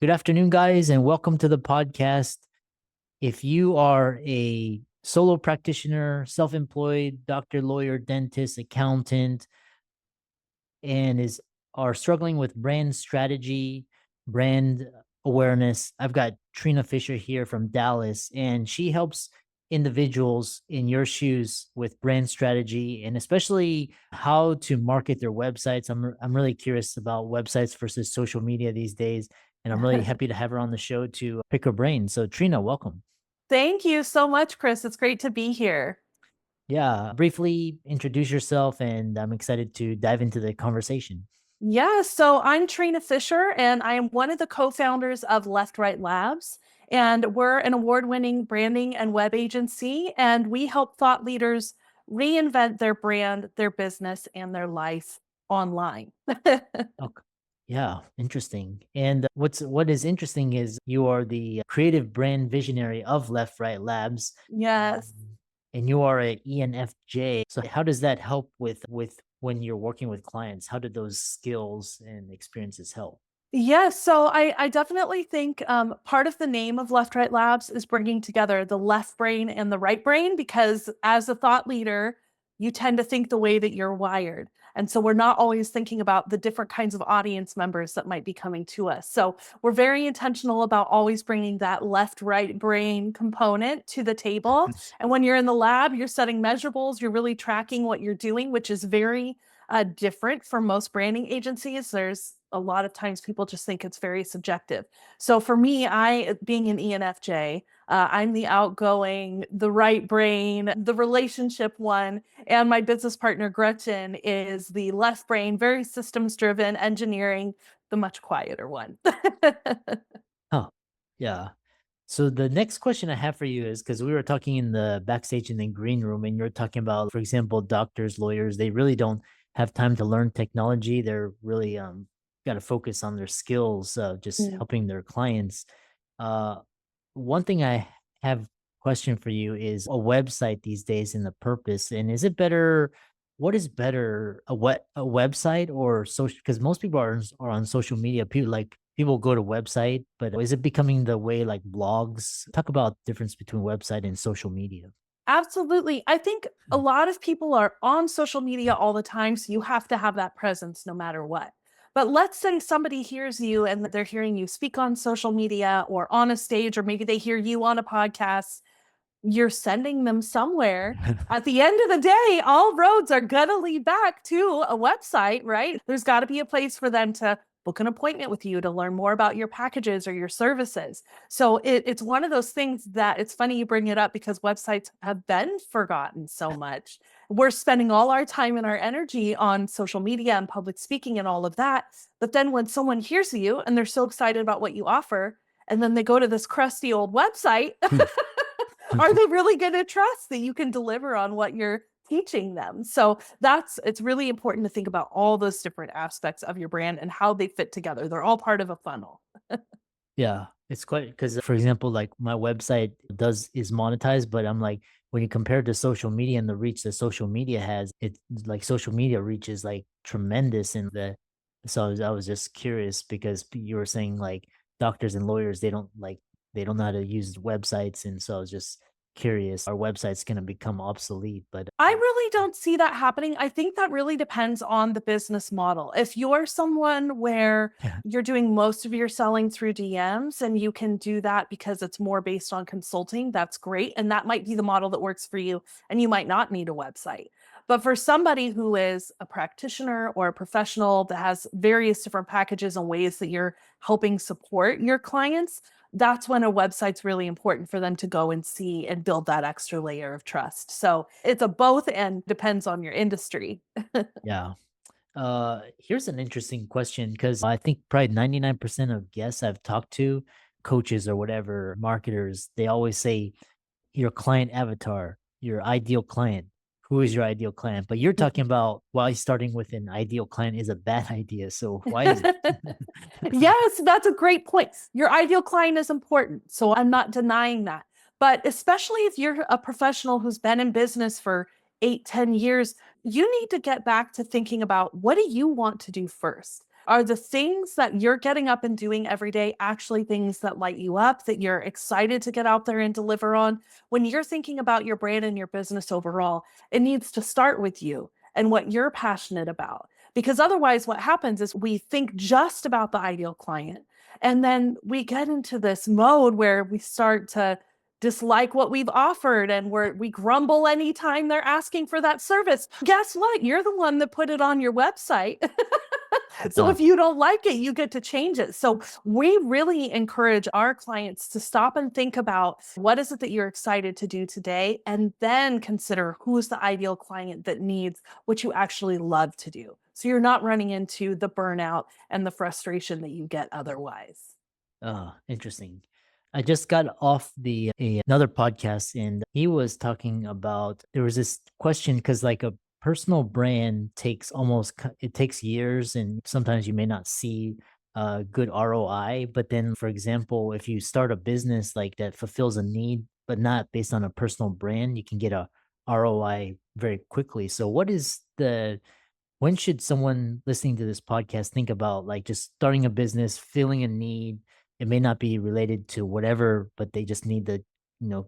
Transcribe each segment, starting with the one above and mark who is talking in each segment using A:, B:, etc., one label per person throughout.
A: Good afternoon, guys, and welcome to the podcast. If you are a solo practitioner, self employed, doctor, lawyer, dentist, accountant, and are struggling with brand strategy, brand awareness, I've got Trina Fisher here from Dallas, and she helps individuals in your shoes with brand strategy and especially how to market their websites. I'm really curious about websites versus social media these days, and I'm really happy to have her on the show to pick her brain. So Trina, welcome.
B: Thank you so much, Chris. It's great to be here.
A: Yeah, briefly introduce yourself, and I'm excited to dive into the conversation.
B: Yeah, so I'm Trina Fisher, and I am one of the co-founders of LeftRightLabs. And we're an award-winning branding and web agency, and we help thought leaders reinvent their brand, their business, and their life online.
A: Okay. Yeah, interesting. And what is interesting is you are the creative brand visionary of Left Right Labs,
B: Yes.
A: and you are a ENFJ. So how does that help with when you're working with clients? How did those skills and experiences help?
B: Yes, so I definitely think part of the name of Left Right Labs is bringing together the left brain and the right brain because as a thought leader, you tend to think the way that you're wired. And so we're not always thinking about the different kinds of audience members that might be coming to us. So we're very intentional about always bringing that left right brain component to the table. And when you're in the lab, you're setting measurables, you're really tracking what you're doing, which is very different for most branding agencies. There's a lot of times people just think it's very subjective. So for me, I being an ENFJ, I'm the outgoing, the right brain, the relationship one, and my business partner Gretchen is the left brain, very systems driven, engineering, the much quieter one.
A: Oh, yeah. So the next question I have for you is because we were talking in the backstage in the green room, and you're talking about, for example, doctors, lawyers, they really don't have time to learn technology. They're really got to focus on their skills, just
B: Mm.
A: helping their clients. Uh, One thing I have question for you is a website these days and the purpose. And is it better? What is better, a website or social? Because most people are on social media. People go to website, but is it becoming the way like blogs? Talk about difference between website and social media.
B: Absolutely. I think a lot of people are on social media all the time, so you have to have that presence no matter what. But let's say somebody hears you and they're hearing you speak on social media or on a stage, or maybe they hear you on a podcast. You're sending them somewhere. At the end of the day, all roads are going to lead back to a website, right? There's got to be a place for them to book an appointment with you to learn more about your packages or your services. So it's one of those things that it's funny you bring it up because websites have been forgotten so much. We're spending all our time and our energy on social media and public speaking and all of that. But then when someone hears you and they're so excited about what you offer, and then they go to this crusty old website, are they really going to trust that you can deliver on what you're teaching them? So it's really important to think about all those different aspects of your brand and how they fit together. They're all part of a funnel.
A: Yeah, it's quite because, for example, like my website is monetized, but I'm like, when you compare it to social media and the reach that social media has, it's like social media reach is like tremendous. I was just curious because you were saying like doctors and lawyers, they don't know how to use websites. And so I was just curious, our website's going to become obsolete, but
B: I really don't see that happening. I think that really depends on the business model. If you're someone where
A: yeah.
B: you're doing most of your selling through DMs and you can do that because it's more based on consulting, that's great. And that might be the model that works for you. And you might not need a website. But for somebody who is a practitioner or a professional that has various different packages and ways that you're helping support your clients, that's when a website's really important for them to go and see and build that extra layer of trust. So it's a both and depends on your industry.
A: Yeah. Here's an interesting question because I think probably 99% of guests I've talked to, coaches or whatever, marketers, they always say your client avatar, your ideal client. Who is your ideal client? But you're talking about why starting with an ideal client is a bad idea. So why is it?
B: Yes, that's a great point. Your ideal client is important. So I'm not denying that. But especially if you're a professional who's been in business for 8, 10 years, you need to get back to thinking about what do you want to do first? Are the things that you're getting up and doing every day actually things that light you up, that you're excited to get out there and deliver on? When you're thinking about your brand and your business overall, it needs to start with you and what you're passionate about. Because otherwise, what happens is we think just about the ideal client. And then we get into this mode where we start to dislike what we've offered and we grumble anytime they're asking for that service. Guess what? You're the one that put it on your website. So
A: Uh,
B: if you don't like it, you get to change it. So we really encourage our clients to stop and think about what is it that you're excited to do today, and then consider who's the ideal client that needs what you actually love to do. So you're not running into the burnout and the frustration that you get otherwise.
A: Interesting. I just got off another podcast, and he was talking about, there was this question because like a personal brand takes it takes years, and sometimes you may not see good ROI. But then, for example, if you start a business like that fulfills a need, but not based on a personal brand, you can get a ROI very quickly. So, when should someone listening to this podcast think about like just starting a business, feeling a need? It may not be related to whatever, but they just need to,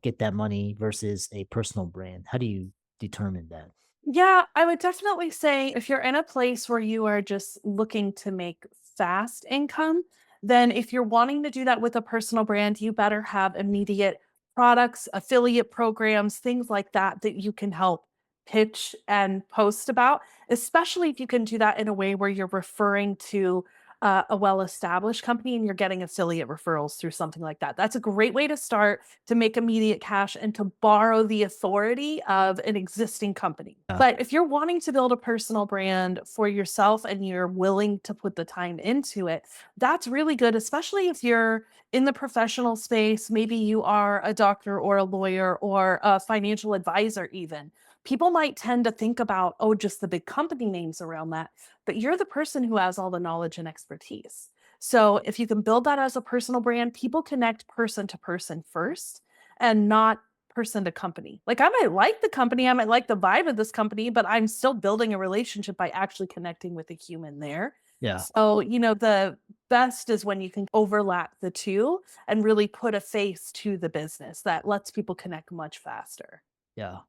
A: get that money versus a personal brand. How do you determine that?
B: Yeah, I would definitely say if you're in a place where you are just looking to make fast income, then if you're wanting to do that with a personal brand, you better have immediate products, affiliate programs, things like that that you can help pitch and post about, especially if you can do that in a way where you're referring to a well established company and you're getting affiliate referrals through something like that. That's a great way to start to make immediate cash and to borrow the authority of an existing company.
A: Yeah.
B: But if you're wanting to build a personal brand for yourself and you're willing to put the time into it, that's really good, especially if you're in the professional space. Maybe you are a doctor or a lawyer or a financial advisor, even. People might tend to think about, oh, just the big company names around that, but you're the person who has all the knowledge and expertise. So if you can build that as a personal brand, people connect person to person first and not person to company. Like I might like the company, I might like the vibe of this company, but I'm still building a relationship by actually connecting with a human there.
A: Yeah.
B: So, the best is when you can overlap the two and really put a face to the business that lets people connect much faster.
A: Yeah.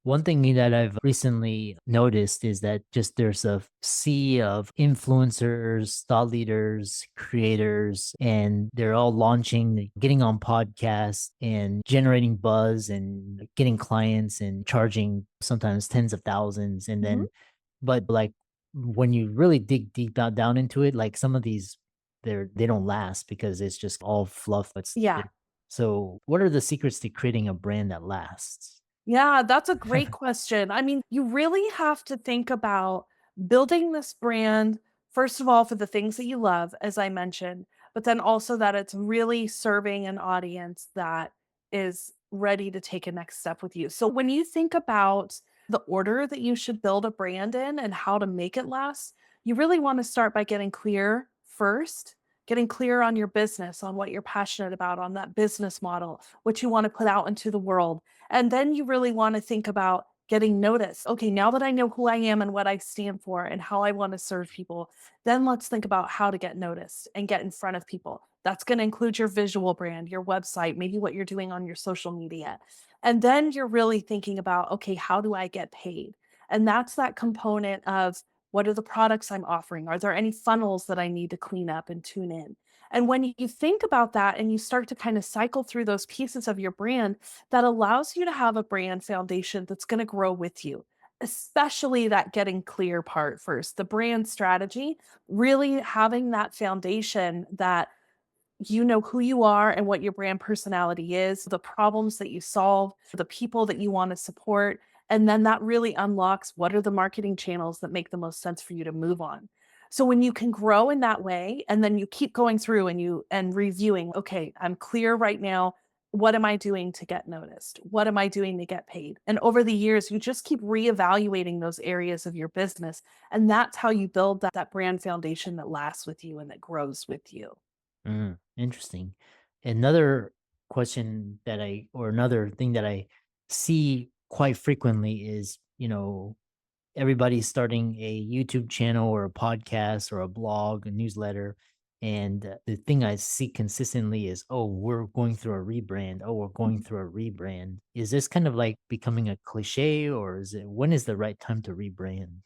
A: One thing that I've recently noticed is that just there's a sea of influencers, thought leaders, creators, and they're all launching, getting on podcasts and generating buzz and getting clients and charging sometimes tens of thousands. And
B: Mhm.
A: then, but like when you really dig deep down into it, like some of these, they don't last because it's just all fluff.
B: Yeah.
A: So what are the secrets to creating a brand that lasts?
B: Yeah, that's a great question. I mean, you really have to think about building this brand, first of all, for the things that you love, as I mentioned, but then also that it's really serving an audience that is ready to take a next step with you. So when you think about the order that you should build a brand in and how to make it last, you really want to start by getting clear first. Getting clear on your business, on what you're passionate about, on that business model, what you want to put out into the world, and then you really want to think about getting noticed. Okay, now that I know who I am and what I stand for and how I want to serve people, then let's think about how to get noticed and get in front of people. That's going to include your visual brand, your website, maybe what you're doing on your social media. And then you're really thinking about, okay, how do I get paid? And that's that component of what are the products I'm offering? Are there any funnels that I need to clean up and tune in? And when you think about that and you start to kind of cycle through those pieces of your brand, that allows you to have a brand foundation that's going to grow with you, especially that getting clear part first, the brand strategy, really having that foundation that you know who you are and what your brand personality is, the problems that you solve, the people that you want to support. And then that really unlocks what are the marketing channels that make the most sense for you to move on. So when you can grow in that way, and then you keep going through and reviewing, okay, I'm clear right now. What am I doing to get noticed? What am I doing to get paid? And over the years, you just keep reevaluating those areas of your business. And that's how you build that brand foundation that lasts with you and that grows with you.
A: Interesting. Another or another thing that I see quite frequently is, everybody's starting a YouTube channel or a podcast or a blog, a newsletter. And the thing I see consistently is, oh, we're going through a rebrand. Oh, we're going through a rebrand. Is this kind of like becoming a cliche, or is it when is the right time to rebrand?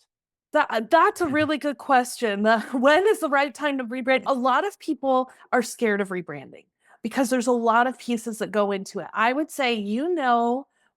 B: That's a really good question. When is the right time to rebrand? A lot of people are scared of rebranding because there's a lot of pieces that go into it. I would say,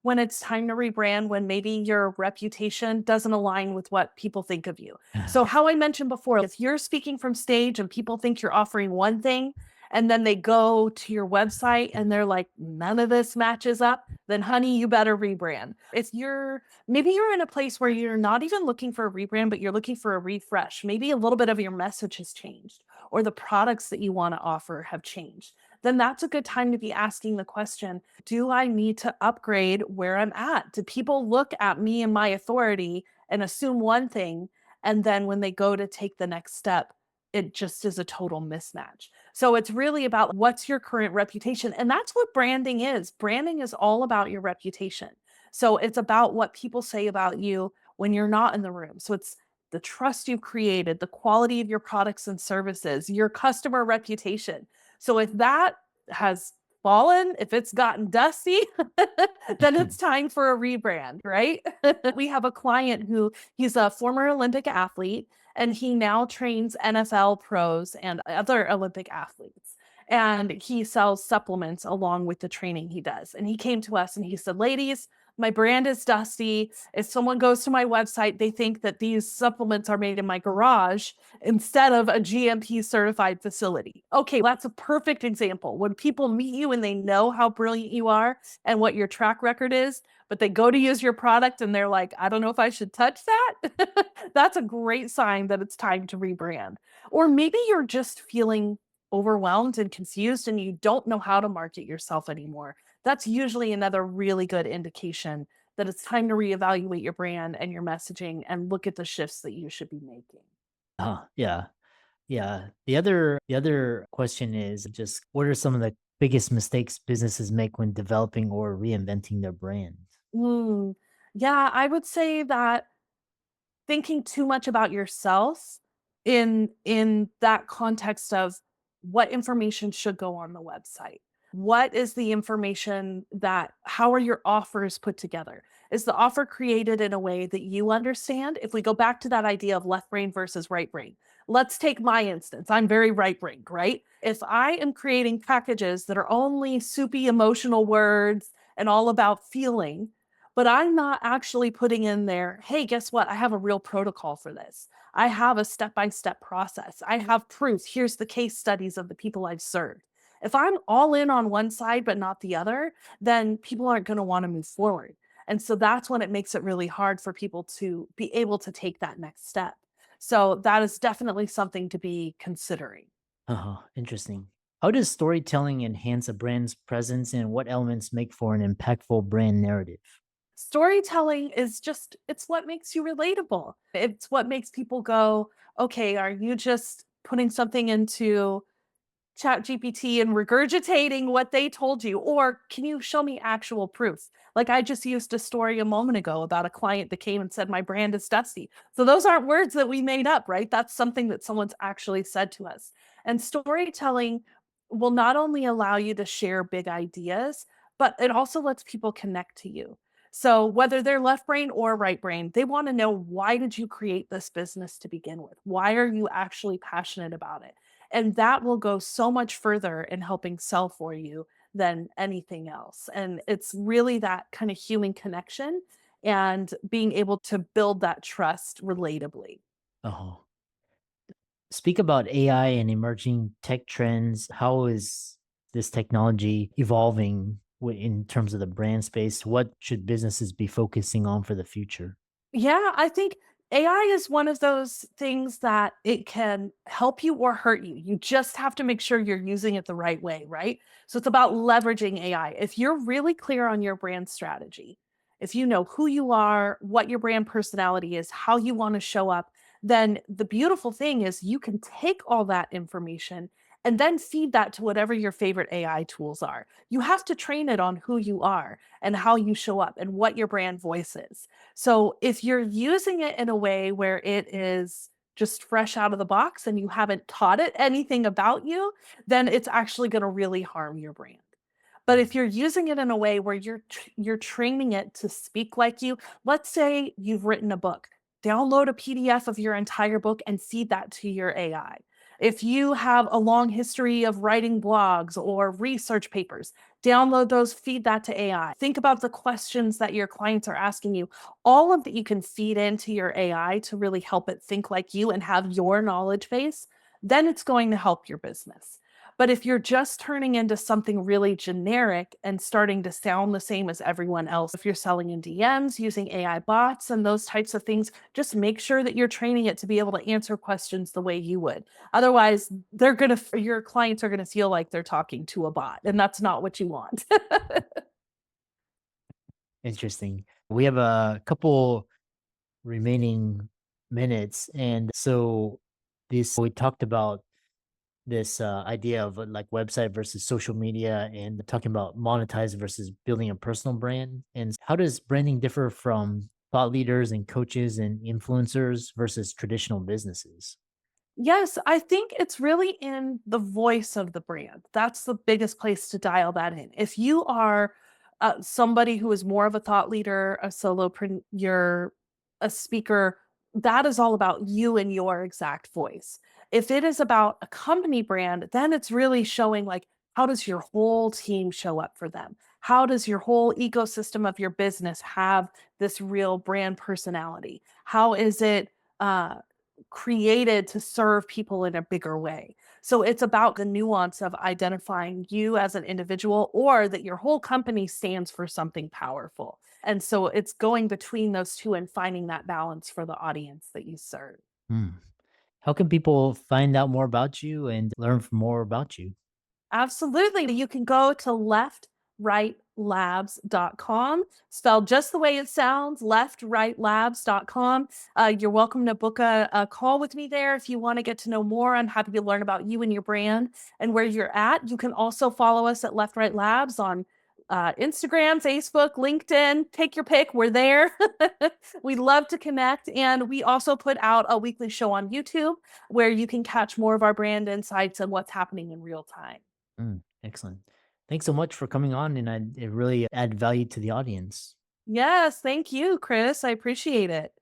B: when it's time to rebrand when maybe your reputation doesn't align with what people think of you. So, how I mentioned before, if you're speaking from stage and people think you're offering one thing, and then they go to your website and they're like, none of this matches up, then honey, you better rebrand. If you're Maybe you're in a place where you're not even looking for a rebrand, but you're looking for a refresh. Maybe a little bit of your message has changed or the products that you want to offer have changed. Then that's a good time to be asking the question, do I need to upgrade where I'm at? Do people look at me and my authority and assume one thing? And then when they go to take the next step, it just is a total mismatch. So it's really about what's your current reputation. And that's what branding is. Branding is all about your reputation. So it's about what people say about you when you're not in the room. So it's the trust you've created, the quality of your products and services, your customer reputation. So if that has fallen, if it's gotten dusty, then it's time for a rebrand, right? We have a client who he's a former Olympic athlete and he now trains NFL pros and other Olympic athletes. And he sells supplements along with the training he does. And he came to us and he said, ladies, my brand is dusty. If someone goes to my website, they think that these supplements are made in my garage instead of a GMP certified facility. Okay, that's a perfect example. When people meet you and they know how brilliant you are and what your track record is, but they go to use your product and they're like, I don't know if I should touch that. That's a great sign that it's time to rebrand. Or maybe you're just feeling overwhelmed and confused and you don't know how to market yourself anymore. That's usually another really good indication that it's time to reevaluate your brand and your messaging and look at the shifts that you should be making.
A: Yeah. Yeah. The other question is just what are some of the biggest mistakes businesses make when developing or reinventing their brand?
B: Mm, yeah, I would say that thinking too much about yourself in that context of what information should go on the website. What is the information that how are your offers put together? Is the offer created in a way that you understand? If we go back to that idea of left brain versus right brain, let's take my instance. I'm very right brain, right? If I am creating packages that are only soupy emotional words and all about feeling, but I'm not actually putting in there, hey, guess what? I have a real protocol for this. I have a step by step process. I have proof. Here's the case studies of the people I've served. If I'm all in on one side, but not the other, then people aren't going to want to move forward. And so that's when it makes it really hard for people to be able to take that next step. So that is definitely something to be considering.
A: Interesting. How does storytelling enhance a brand's presence and what elements make for an impactful brand narrative?
B: Storytelling is just it's what makes you relatable. It's what makes people go, "Okay, are you just putting something into Chat GPT and regurgitating what they told you? Or can you show me actual proof?" Like I just used a story a moment ago about a client that came and said, "My brand is dusty." So those aren't words that we made up, right? That's something that someone's actually said to us. And storytelling will not only allow you to share big ideas, but it also lets people connect to you. So whether they're left brain or right brain, they want to know, why did you create this business to begin with? Why are you actually passionate about it? And that will go so much further in helping sell for you than anything else. And it's really that kind of human connection and being able to build that trust relatably.
A: Oh, speak about AI and emerging tech trends. How is this technology evolving in terms of the brand space? What should businesses be focusing on for the future?
B: Yeah, I think AI is one of those things that it can help you or hurt you. You just have to make sure you're using it the right way, right? So it's about leveraging AI. If you're really clear on your brand strategy, if you know who you are, what your brand personality is, how you want to show up, then the beautiful thing is you can take all that information and then feed that to whatever your favorite AI tools are. You have to train it on who you are and how you show up and what your brand voice is. So if you're using it in a way where it is just fresh out of the box and you haven't taught it anything about you, then it's actually going to really harm your brand. But if you're using it in a way where you're training it to speak like you, let's say you've written a book, download a PDF of your entire book and feed that to your AI. If you have a long history of writing blogs or research papers, download those, feed that to AI. Think about the questions that your clients are asking you. All of that you can feed into your AI to really help it think like you and have your knowledge base, then it's going to help your business. But if you're just turning into something really generic and starting to sound the same as everyone else, if you're selling in DMs using AI bots and those types of things, just make sure that you're training it to be able to answer questions the way you would. Otherwise, your clients are going to feel like they're talking to a bot, and that's not what you want.
A: Interesting. We have a couple remaining minutes. And so this we talked about this idea of like website versus social media and talking about monetize versus building a personal brand. And how does branding differ from thought leaders and coaches and influencers versus traditional businesses?
B: Yes, I think it's really in the voice of the brand. That's the biggest place to dial that in. If you are somebody who is more of a thought leader, a solopreneur, a speaker, that is all about you and your exact voice. If it is about a company brand, then it's really showing like how does your whole team show up for them? How does your whole ecosystem of your business have this real brand personality? How is it created to serve people in a bigger way? So it's about the nuance of identifying you as an individual or that your whole company stands for something powerful. And so it's going between those two and finding that balance for the audience that you serve.
A: Hmm. How can people find out more about you and learn more about you?
B: Absolutely. You can go to leftrightlabs.com, spelled just the way it sounds, leftrightlabs.com. You're welcome to book a call with me there if you want to get to know more. I'm happy to learn about you and your brand and where you're at. You can also follow us at Left Right Labs on Instagram, Facebook, LinkedIn. Take your pick. We're there. We love to connect. And we also put out a weekly show on YouTube where you can catch more of our brand insights and what's happening in real time.
A: Excellent. Thanks so much for coming on, and it really add value to the audience.
B: Yes, thank you, Chris. I appreciate it.